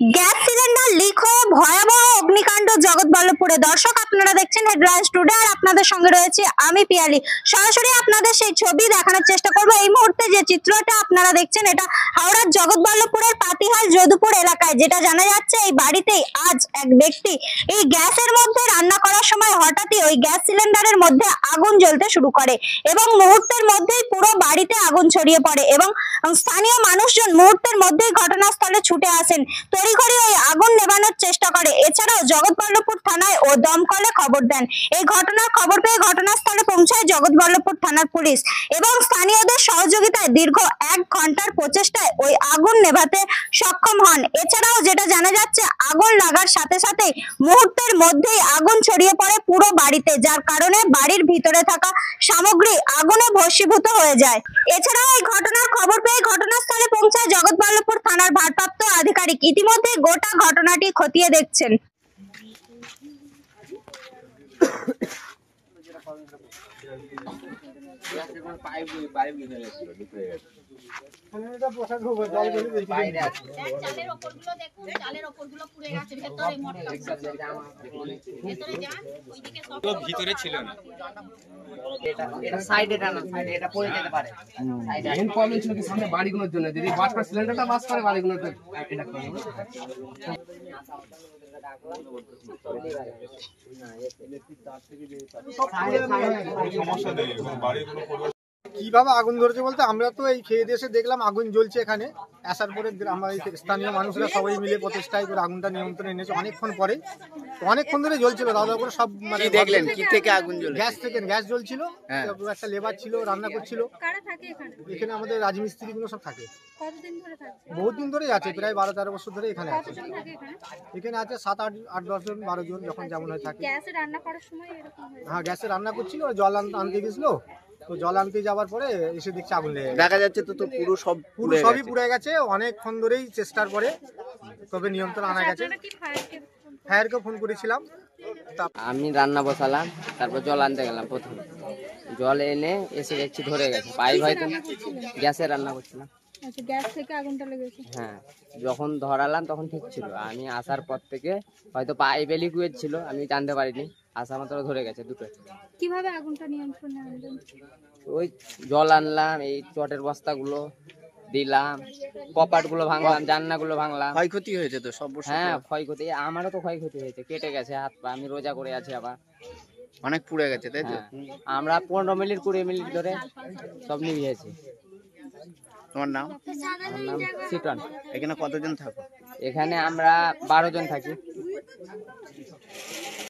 Gas cylinder leak হয়ে ভয়াবহ অগ্নিকাণ্ড জগৎবল্লভপুরে। দর্শক, আপনারা দেখছেন হেডলাইন্স টুডে, আর আপনাদের সঙ্গে রয়েছে আমি পিয়ালি। সরাসরি আপনাদের সেই ছবি দেখানোর চেষ্টা করব। এই মুহূর্তে যে চিত্রটা আপনারা দেখছেন, এটা হাওড়ার জগৎবল্লভপুরের পাতিহাল যদুপুর এলাকায়। যেটা জানা যাচ্ছে, এই বাড়িতেই আজ এক ব্যক্তি এই গ্যাসের মধ্যে রান্না করার সময় হঠাৎই ওই গ্যাস সিলিন্ডারের মধ্যে আগুন জ্বলতে শুরু করে এবং মুহূর্তের মধ্যেই পুরো বাড়িতে আগুন ছড়িয়ে পড়ে এবং স্থানীয় মানুষজন মুহূর্তের মধ্যেই ঘটনাস্থলে ছুটে আসেন, তড়িঘড়ি ওই আগুন নেভানোর চেষ্টা করে। এছাড়াও জগৎবল্লভপুর থানায় ও দমকলে খবর দেন। এই ঘটনার খবর পেয়ে ঘটনাস্থলে পৌঁছায় জগৎবল্লভপুর থানার পুলিশ এবং স্থানীয়দের সহযোগিতায় দীর্ঘ 1 ঘন্টার প্রচেষ্টায় ওই আগুন নেভাতে সক্ষম হন। এছাড়াও যেটা জানা যাচ্ছে, আগুন লাগার সাথে সাথে মুহূর্তের মধ্যেই আগুন ছড়িয়ে পড়ে পুরো বাড়িতে, যার কারণে বাড়ির ভিতরে থাকা সামগ্রী আগুনে ভস্মীভূত হয়ে যায়। এছাড়াও এই ঘটনার খবর পেয়ে ঘটনাস্থলে পৌঁছায় জগৎবল্লভপুর থানার ভারপ্রাপ্ত আধিকারিক। ইতিমধ্যে গোটা ঘটনাটি খতিয়ে দেখছেন। ভিতরে ছিল না, এটা সাইডে টানা, সাইডে এটা পড়ে যেতে পারে। মেইন প্রবলেম ছিল কি সামনে বাড়িগুলোর জন্য, যদি বাস করে সিলিন্ডারটা বাস করে বাড়িগুলোর এটা করে সমস্যা নেই বাড়িগুলো। কিভাবে আগুন ধরেছে বলতে, আমরা তো এই খেয়ে দিয়ে এসে দেখলাম আগুন জ্বলছে এখানে। আসার পরে আমরা স্থানীয় মানুষরা সবাই মিলে প্রচেষ্টায় করে আগুনটা নিয়ন্ত্রণে এনেছে। অনেকক্ষণ পরে, অনেকক্ষণ ধরে জ্বলছিল, দাদা করে সব মানে দেখলেন কি থেকে আগুন জ্বলছে? গ্যাস থেকে গ্যাস জ্বলছিল। একটা লেবার ছিল, রান্না করছিল। এখানে আমাদের রাজমিস্ত্রি গুলো সব থাকে। বহুত দিন ধরেই আছে, প্রায় 12-13 বছর ধরে এখানে আছে। এখানে আছে 7-8-10 জন, 12 জন, যখন যেমন হয় থাকে। হ্যাঁ, গ্যাসে রান্না করছিল, জল আনতে গেছিল। তো জল আনতে যাওয়ার পরে এসে দেখছি আগুন লেগে গেছে। দেখা যাচ্ছে তো পুরো সবই পুড়ে গেছে। অনেকক্ষণ ধরেই চেষ্টার পরে তবে নিয়ন্ত্রণ আনা গেছে। ফায়ারকে ফোন করেছিলাম। আমি রান্না বসালাম, তারপর জল আনতে গেলাম। প্রথমে জল এনে এসে দেখছি ধরে গেছে। পাইপ হয়তো গ্যাসে রান্না করছিলাম। আচ্ছা, গ্যাস থেকে আগুনটা লেগেছে। হ্যাঁ, যখন ধরালাম তখন ঠিক ছিল। আমি আসার পর থেকে হয়তো পাইপে লিকুইড ছিল, আমি জানতে পারিনি। আসা মাত্র ধরে গেছে দুটো। কিভাবে আগুনটা নিয়ন্ত্রণে আনলেন? ওই জল আনলাম, এই চটের বস্তাগুলো দিলাম, কপাটগুলো ভাঙলাম, জানলাগুলো ভাঙলাম। ক্ষয়ক্ষতি হয়েছে তো সব? হ্যাঁ, ক্ষয়ক্ষতি আমারও তো ক্ষয়ক্ষতি হয়েছে, কেটে গেছে হাত পা। আমি রোজা করে আছি, আবার অনেক পুড়ে গেছে, তাই তো? আমরা 15 মিনিট 20 মিনিট ধরে সব নিভিয়েছি। তোমার নাম? আমার নাম সিটন। এখানে কতজন থাকো? এখানে আমরা 12 জন থাকি।